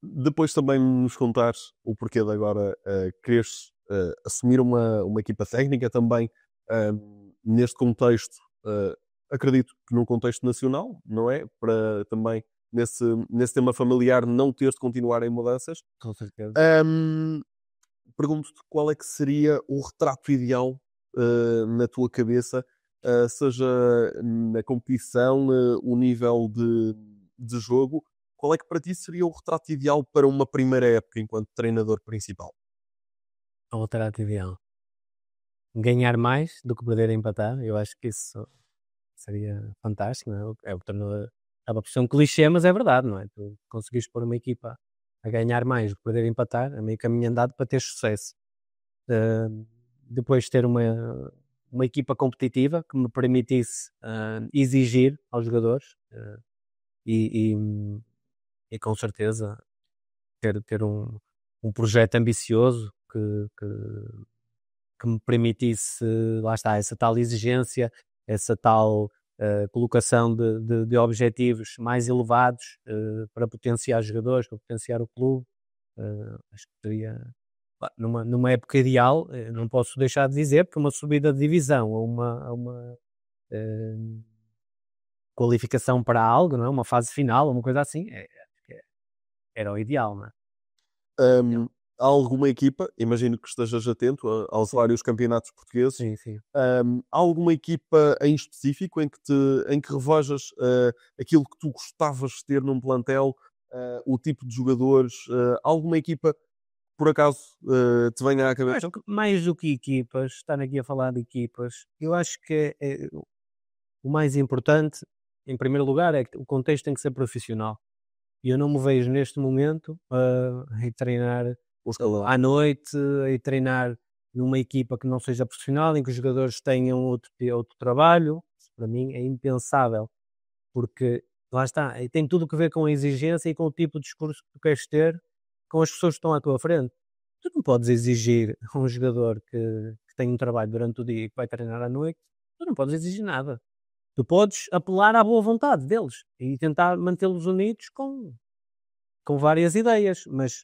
Depois também nos contares o porquê de agora quereres assumir uma equipa técnica também, neste contexto, acredito que num contexto nacional, não é? Para também nesse tema familiar não teres de continuar em mudanças. Com certeza. Pergunto-te qual é que seria o retrato ideal na tua cabeça, seja na competição, o nível de jogo. Qual é que para ti seria o retrato ideal para uma primeira época enquanto treinador principal? O retrato ideal. Ganhar mais do que poder empatar. Eu acho que isso seria fantástico, não é? Acaba por ser um clichê, mas é verdade, não é? Tu conseguires pôr uma equipa a ganhar mais do que poder empatar, é meio caminho andado para ter sucesso. Depois ter uma equipa competitiva que me permitisse exigir aos jogadores, e com certeza ter um projeto ambicioso que me permitisse, lá está, essa tal exigência, essa tal colocação de objetivos mais elevados para potenciar os jogadores, para potenciar o clube. Acho que seria, numa época ideal, não posso deixar de dizer, porque uma subida de divisão ou uma qualificação para algo, não é? Uma fase final, uma coisa assim, era o ideal, não é? Há alguma equipa, imagino que estejas atento aos vários campeonatos portugueses, Sim. há alguma equipa em específico em que revejas aquilo que tu gostavas de ter num plantel, o tipo de jogadores, alguma equipa que por acaso te venha à cabeça? Mais do que equipas, estar aqui a falar de equipas, eu acho que o mais importante, em primeiro lugar, é que o contexto tem que ser profissional. E eu não me vejo neste momento a treinar à noite, a treinar numa equipa que não seja profissional, em que os jogadores tenham outro trabalho. Isso para mim é impensável, porque lá está, tem tudo a ver com a exigência e com o tipo de discurso que tu queres ter com as pessoas que estão à tua frente. Tu não podes exigir a um jogador que tem um trabalho durante o dia e que vai treinar à noite, tu não podes exigir nada. Tu podes apelar à boa vontade deles e tentar mantê-los unidos com várias ideias, mas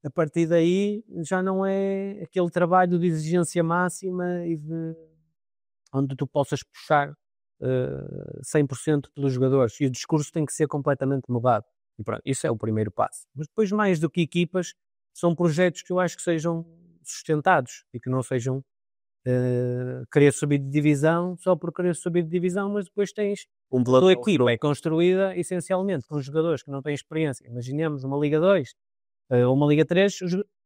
a partir daí já não é aquele trabalho de exigência máxima e onde tu possas puxar 100% pelos jogadores, e o discurso tem que ser completamente mudado. E pronto, isso é o primeiro passo. Mas depois, mais do que equipas, são projetos que eu acho que sejam sustentados e que não sejam querer subir de divisão só por querer subir de divisão, mas depois tens a tua equipa é construída essencialmente com jogadores que não têm experiência. Imaginemos uma Liga 2 ou uma Liga 3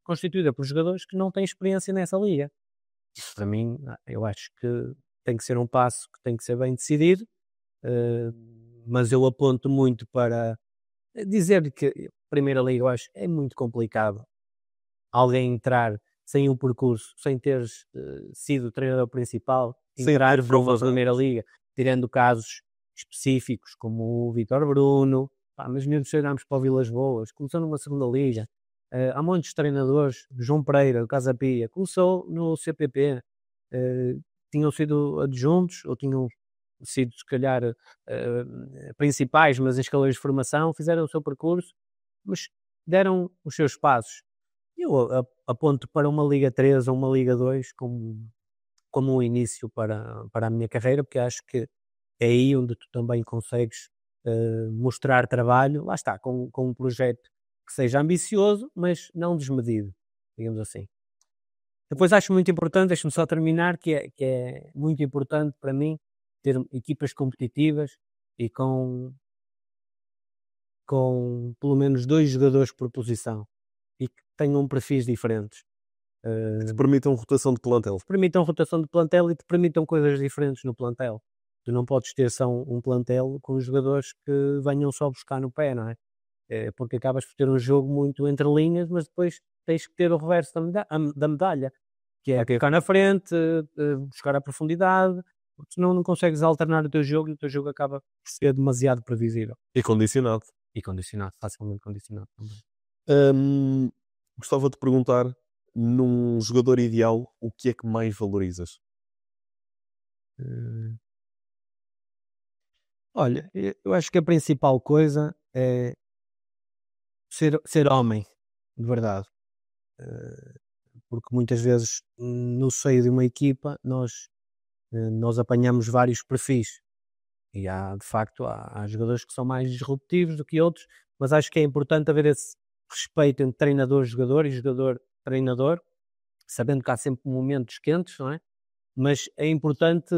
constituída por jogadores que não têm experiência nessa liga. Isso para mim, eu acho que tem que ser um passo que tem que ser bem decidido, mas eu aponto muito para dizer que a Primeira Liga eu acho é muito complicado alguém entrar sem um percurso, sem teres sido treinador principal, entrar na Primeira Liga, tirando casos específicos como o Vítor Bruno, mas mesmo se olharmos para o Vilas Boas, começou numa segunda liga, há muitos treinadores, João Pereira, do Casa Pia, começou no CPP, tinham sido adjuntos ou tinham sido se calhar principais, mas em escalões de formação, fizeram o seu percurso, mas deram os seus passos. Eu aponto para uma Liga 3 ou uma Liga 2 como um início para a minha carreira, porque acho que é aí onde tu também consegues mostrar trabalho, lá está, com um projeto que seja ambicioso, mas não desmedido, digamos assim. Depois acho muito importante, deixa-me só terminar, que é muito importante para mim ter equipas competitivas e com pelo menos 2 jogadores por posição e que tenham perfis diferentes. Que te permitam rotação de plantel. Permitam rotação de plantel e te permitam coisas diferentes no plantel. Tu não podes ter só um plantel com jogadores que venham só buscar no pé, não é? Porque acabas por ter um jogo muito entre linhas, mas depois tens que ter o reverso da medalha, que é ficar na frente, buscar a profundidade, porque senão não consegues alternar o teu jogo e o teu jogo acaba por ser demasiado previsível. E condicionado. Facilmente condicionado também. Gostava de perguntar, num jogador ideal, o que é que mais valorizas? Olha, eu acho que a principal coisa é ser homem, de verdade. Porque muitas vezes no seio de uma equipa nós apanhamos vários perfis e de facto há jogadores que são mais disruptivos do que outros, mas acho que é importante haver esse respeito entre treinador-jogador e jogador-treinador, sabendo que há sempre momentos quentes, não é? Mas é importante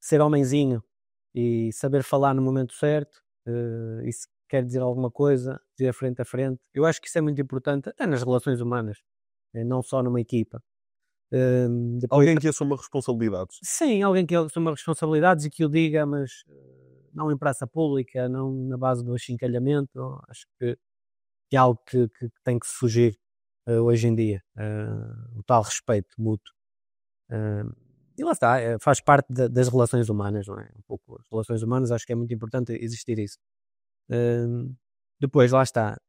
ser homenzinho e saber falar no momento certo, e se quer dizer alguma coisa, dizer frente a frente. Eu acho que isso é muito importante até nas relações humanas, não só numa equipa. Alguém que assuma responsabilidades. Sim, alguém que assuma responsabilidades e que o diga, mas não em praça pública, não na base do achincalhamento. Acho que é algo que tem que se fugir hoje em dia. O tal respeito mútuo. E lá está, faz parte das relações humanas, não é? Um pouco as relações humanas, acho que é muito importante existir isso. Depois, lá está,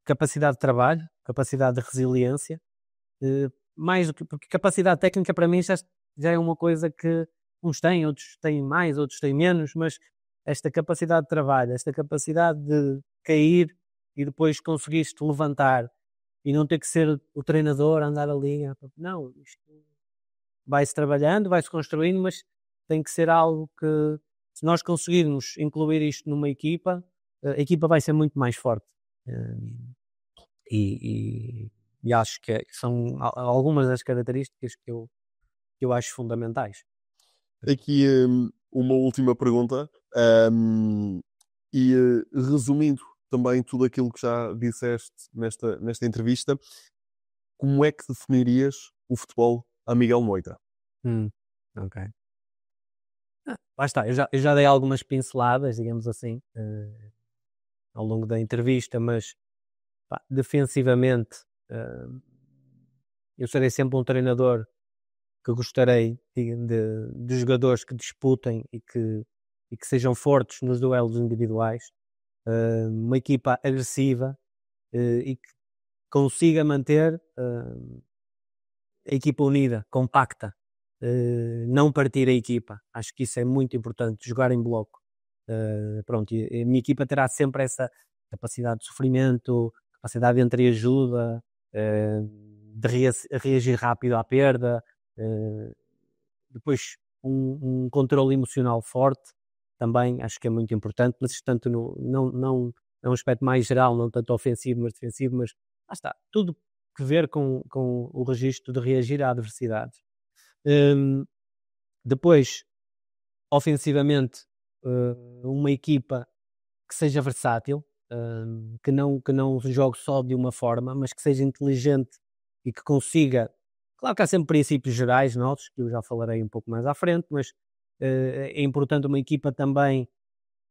capacidade de trabalho, capacidade de resiliência, mais do que, porque capacidade técnica para mim já é uma coisa que uns têm, outros têm mais, outros têm menos, mas esta capacidade de trabalho, esta capacidade de cair e depois conseguiste levantar e não ter que ser o treinador a andar ali. Não, isto vai-se trabalhando, vai-se construindo, mas tem que ser algo que, se nós conseguirmos incluir isto numa equipa, a equipa vai ser muito mais forte. E acho que são algumas das características que eu acho fundamentais. Aqui uma última pergunta, resumindo também tudo aquilo que já disseste nesta entrevista, como é que definirias o futebol a Miguel Moita? Ok. Lá está, eu já dei algumas pinceladas, digamos assim, ao longo da entrevista, mas pá, defensivamente eu serei sempre um treinador que gostarei de jogadores que disputem e que sejam fortes nos duelos individuais, uma equipa agressiva e que consiga manter a equipa unida, compacta, não partir a equipa. Acho que isso é muito importante, jogar em bloco. Pronto, e a minha equipa terá sempre essa capacidade de sofrimento, capacidade de entreajuda, de reagir rápido à perda, depois um controle emocional forte, também acho que é muito importante, mas isto tanto não é um aspecto mais geral, não tanto ofensivo, mas defensivo, mas lá está, tudo que ver com o registro de reagir à adversidade. Depois, ofensivamente, uma equipa que seja versátil, que não jogue só de uma forma, mas que seja inteligente e que consiga. Claro que há sempre princípios gerais nossos, que eu já falarei um pouco mais à frente, mas é importante uma equipa também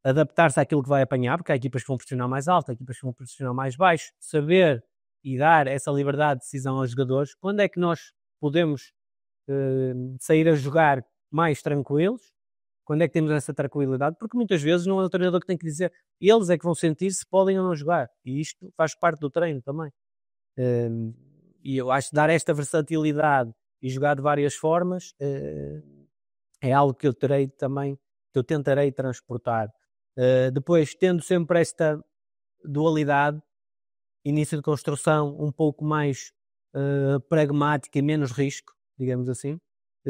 adaptar-se àquilo que vai apanhar, porque há equipas que vão pressionar mais alto, há equipas que vão pressionar mais baixo, saber e dar essa liberdade de decisão aos jogadores. Quando é que nós podemos sair a jogar mais tranquilos? Quando é que temos essa tranquilidade? Porque muitas vezes não é o treinador que tem que dizer, eles é que vão sentir se podem ou não jogar, e isto faz parte do treino também. E eu acho que dar esta versatilidade e jogar de várias formas é algo que eu terei também, que eu tentarei transportar. Depois, tendo sempre esta dualidade, início de construção um pouco mais pragmática e menos risco, digamos assim.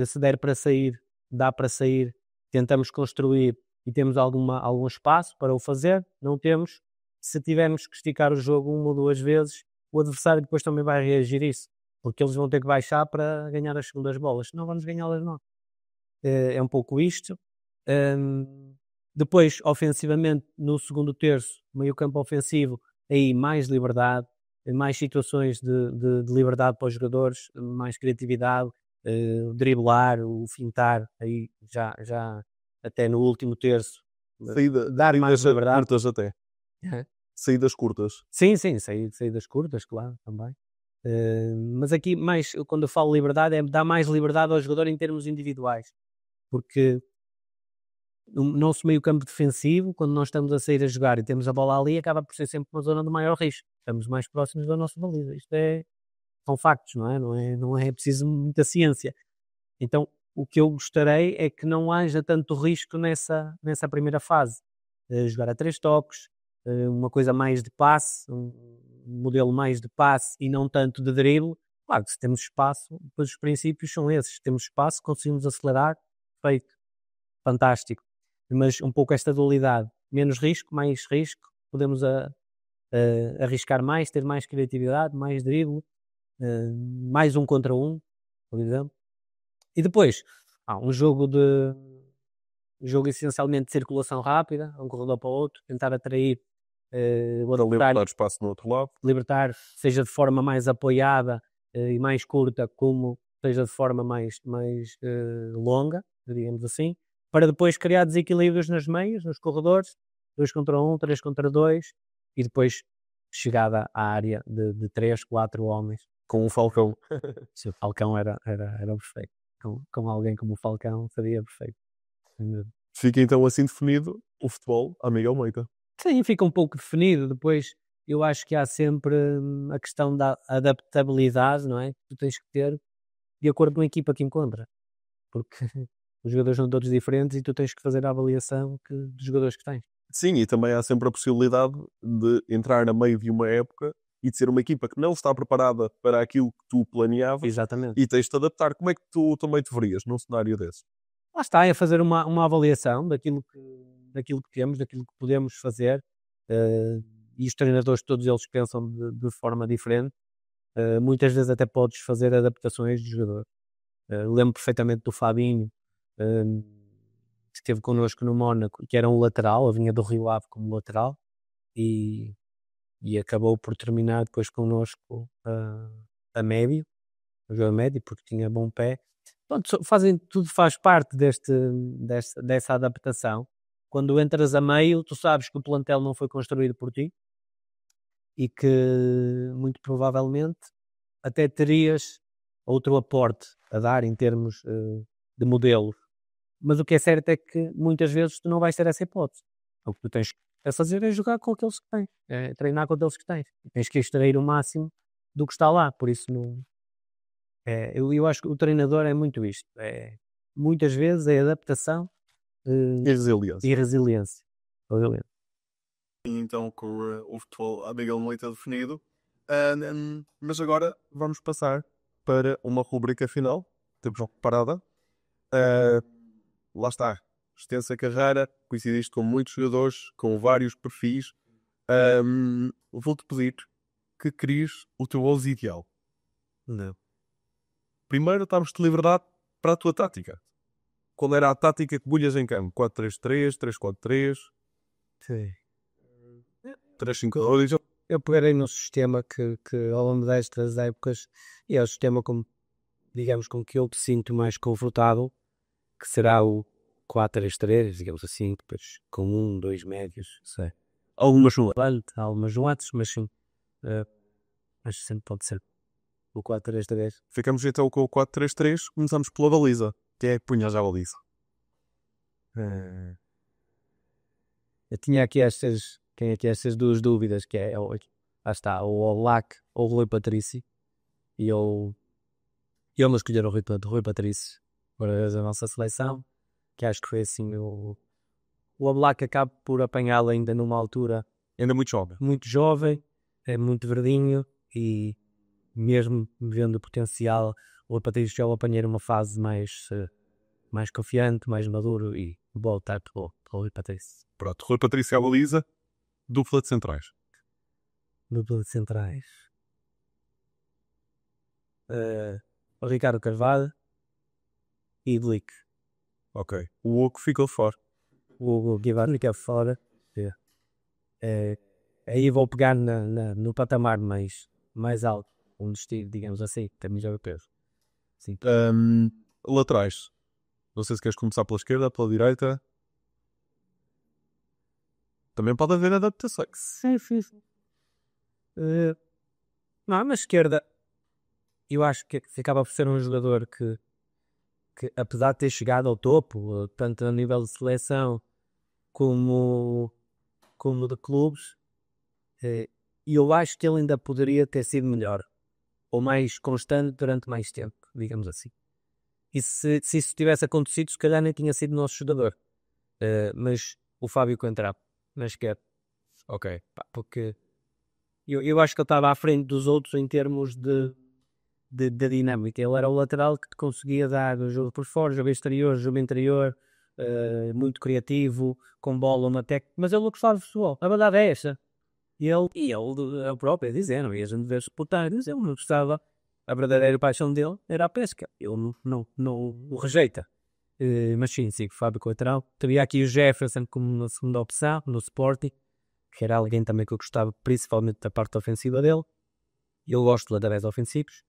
Se der para sair, dá para sair, tentamos construir e temos algum espaço para o fazer, não temos. Se tivermos que esticar o jogo uma ou duas vezes, o adversário depois também vai reagir a isso, porque eles vão ter que baixar para ganhar as segundas bolas, senão vamos ganhá-las nós. É um pouco isto. Depois, ofensivamente, no segundo terço, meio campo ofensivo, aí mais liberdade, mais situações de liberdade para os jogadores, mais criatividade, driblar, o fintar, aí já até no último terço, dar mais Saídas liberdade. curtas até. Saídas curtas. Sim, saídas curtas, claro, também. Mas aqui, mais, quando eu falo liberdade, é dar mais liberdade ao jogador em termos individuais. Porque no nosso meio campo defensivo, quando nós estamos a sair a jogar e temos a bola ali, acaba por ser sempre uma zona de maior risco. Estamos mais próximos da nossa baliza. Isto são factos, não é? Não é preciso muita ciência. Então, o que eu gostaria é que não haja tanto risco nessa primeira fase. Jogar a 3 toques, uma coisa mais de passe, um modelo mais de passe e não tanto de drible. Claro que se temos espaço, depois os princípios são esses. Se temos espaço, conseguimos acelerar, feito, fantástico. Mas um pouco esta dualidade, menos risco, mais risco, podemos arriscar mais, ter mais criatividade, mais drible, mais um contra um, por exemplo. E depois, um jogo essencialmente de circulação rápida, um corredor para o outro, tentar atrair o Para adversário, libertar espaço no outro lado. libertar, seja de forma mais apoiada e mais curta, como seja de forma mais longa, digamos assim, para depois criar desequilíbrios nas meias, nos corredores, 2 contra 1, 3 contra 2, e depois chegada à área de 3, 4 homens. Com um Falcão. Se o Falcão era perfeito. Com alguém como o Falcão seria perfeito. Fica então assim definido o futebol a Miguel Moita. Sim, fica um pouco definido. Depois eu acho que há sempre a questão da adaptabilidade, não é? Que tu tens que ter de acordo com a equipa que encontra. Porque os jogadores são todos diferentes e tu tens que fazer a avaliação dos jogadores que tens. Sim, e também há sempre a possibilidade de entrar a meio de uma época e de ser uma equipa que não está preparada para aquilo que tu planeavas Exatamente. e tens de te adaptar. Como é que tu também te verias num cenário desse? Lá está, é fazer uma avaliação daquilo que temos, daquilo que podemos fazer. E os treinadores, todos eles pensam de forma diferente. Muitas vezes até podes fazer adaptações de jogador. Lembro perfeitamente do Fabinho, que esteve connosco no Mónaco, que era um lateral, vinha do Rio Ave como lateral, e acabou por terminar depois connosco a médio, a jogador médio, porque tinha bom pé. Pronto, tudo faz parte dessa adaptação. Quando entras a meio, tu sabes que o plantel não foi construído por ti e que muito provavelmente até terias outro aporte a dar em termos de modelos. Mas o que é certo é que muitas vezes tu não vais ter essa hipótese. O que tu tens a fazer é jogar com aqueles que tens, é treinar com aqueles que tens. E tens que extrair o máximo do que está lá. Por isso, não, eu acho que o treinador é muito isto. Muitas vezes é adaptação E resiliência. e resiliência. Então, com o futebol à Miguel Milita definido. Mas agora vamos passar para uma rubrica final. Temos preparada. Lá está. Extensa carreira, coincidiste com muitos jogadores, com vários perfis. Vou-te pedir que cries o teu 11 ideal. Não. Primeiro, damos-te liberdade para a tua tática. Qual era a tática que bulhas em campo? 4-3-3, 3-4-3, Sim. 3-5-2? Eu pegarei num sistema que ao longo destas épocas, e é o sistema digamos, com que eu me sinto mais confortável, que será o 4-3-3, digamos assim, depois com 2 médios, sei. Algumas nuances, mas sim, acho que sempre pode ser o 4-3-3. Ficamos então com o 4-3-3. Começamos pela baliza. Quem é que punha já a baliza? Eu tinha aqui estas duas dúvidas, que lá está, o Oblak ou o Rui Patrício, e eu me escolher o Rui Patrício para a nossa seleção, que acho que foi assim, o Oblak acaba por apanhá-lo ainda numa altura Ainda muito jovem. é muito verdinho, e mesmo vendo o potencial, o Rui Patrício já o apanhei numa fase mais confiante, mais maduro, e voltar para o Rui Patrício. Pronto, Rui Patrício à baliza. Dupla de centrais. Dupla de centrais. O Ricardo Carvalho e Blick. Ok. O Oco ficou fora. O Guivarni que é fora. Aí vou pegar no patamar mais alto, um destino, digamos assim, também joga peso. Sim. Laterais. Não sei se queres começar pela esquerda, pela direita. Também pode haver adaptações. Sim. Não, mas esquerda, eu acho que acaba por ser um jogador que apesar de ter chegado ao topo, tanto a nível de seleção como de clubes, e eu acho que ele ainda poderia ter sido melhor, ou mais constante durante mais tempo, digamos assim. E se isso tivesse acontecido, se calhar nem tinha sido nosso jogador. Mas o Fábio Coentrão, na esquerda. Ok. Pá, porque eu acho que ele estava à frente dos outros em termos de dinâmica. Ele era o lateral que te conseguia dar o jogo por fora, jogo exterior, jogo interior, muito criativo, com bola, uma técnica. Mas ele não gostava de futebol. A verdade é essa. E ele é o próprio a dizer, não? E a gente vê reportagens, ele não gostava. A verdadeira paixão dele era a pesca. Ele não o rejeita. Mas sim, Fábio Coentrão. Teria aqui o Jefferson como uma segunda opção, no Sporting, que era alguém também que eu gostava, principalmente da parte ofensiva dele. Eu gosto de laterais ofensivos,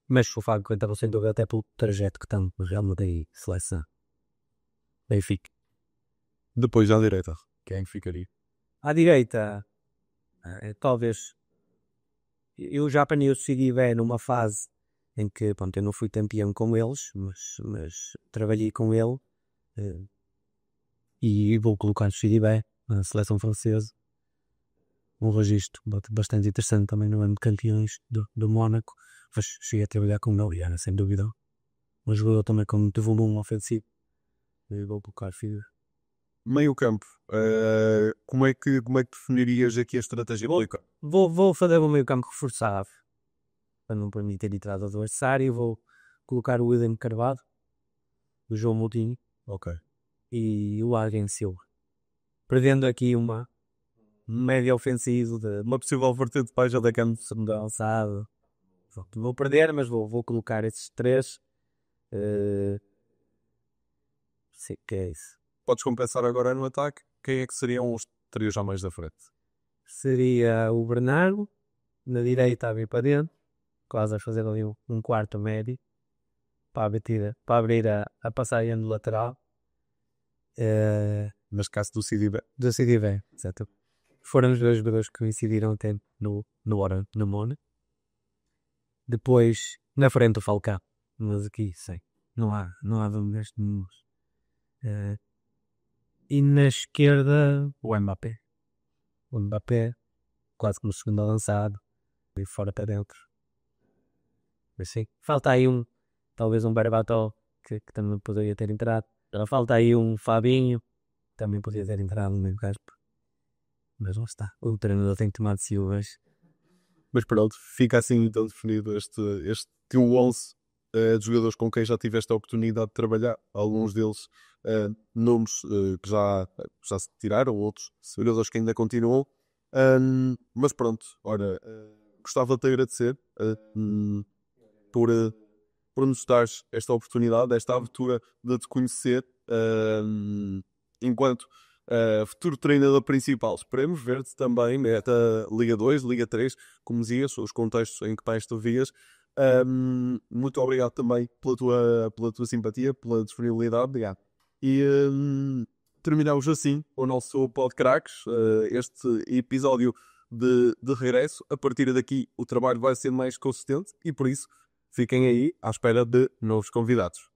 mas o Fábio Coentrão sem dúvida até pelo trajeto que tem no Real Madrid seleção. Benfica. Depois à direita. Quem ficaria? À direita, talvez. Eu já apanhei o Sidibé numa fase em que, pronto, eu não fui campeão com eles, mas trabalhei com ele, e vou colocar o Sidibé na seleção francesa. um registro bastante interessante também no ano de campeões do Mónaco. Mas cheguei a trabalhar com ele, era sem dúvida um jogador também com muito volume ofensivo. E vou colocar figura. Meio campo. Como é que definirias aqui a estratégia? Vou fazer o meio campo reforçado para não permitir a entrada do adversário. Vou colocar o William Carvalho, o João Moutinho e o Adrien Silva. Perdendo aqui uma média ofensiva de Uma possível vertente para a da campo. segundo avançado. Vou perder, mas vou colocar esses três. Sei que é isso. Podes compensar agora no ataque. Quem é que seriam os 3 já mais da frente? Seria o Bernardo, na direita a vir para dentro, quase a fazer ali um quarto médio, para abrir a passagem do lateral. Neste caso do Sidibé. Do Sidibé, exato. Foram os dois jogadores que coincidiram até no Mónaco. Depois, na frente o Falcão. Mas aqui, sei, não há dúvidas nenhuma. E na esquerda, o Mbappé. O Mbappé, quase como segundo avançado, e fora para dentro. Assim. Falta aí talvez um Berbatov, que também poderia ter entrado. Falta aí um Fabinho, também poderia ter entrado no meio campo. Mas não está. O treinador tem que tomar decisões. Mas pronto, fica assim então definido este teu 11 de jogadores com quem já tiveste a oportunidade de trabalhar. Alguns deles nomes que já se tiraram, outros jogadores que ainda continuam. Mas pronto, ora, gostava de te agradecer por nos dares esta oportunidade, esta abertura de te conhecer enquanto futuro treinador principal. Esperemos ver-te também na Liga 2, Liga 3, como dizias, os contextos em que mais tu vias. Muito obrigado também pela tua simpatia, pela disponibilidade. Obrigado. E terminamos assim o nosso Podcracks, este episódio de regresso. A partir daqui o trabalho vai ser mais consistente e por isso fiquem aí à espera de novos convidados.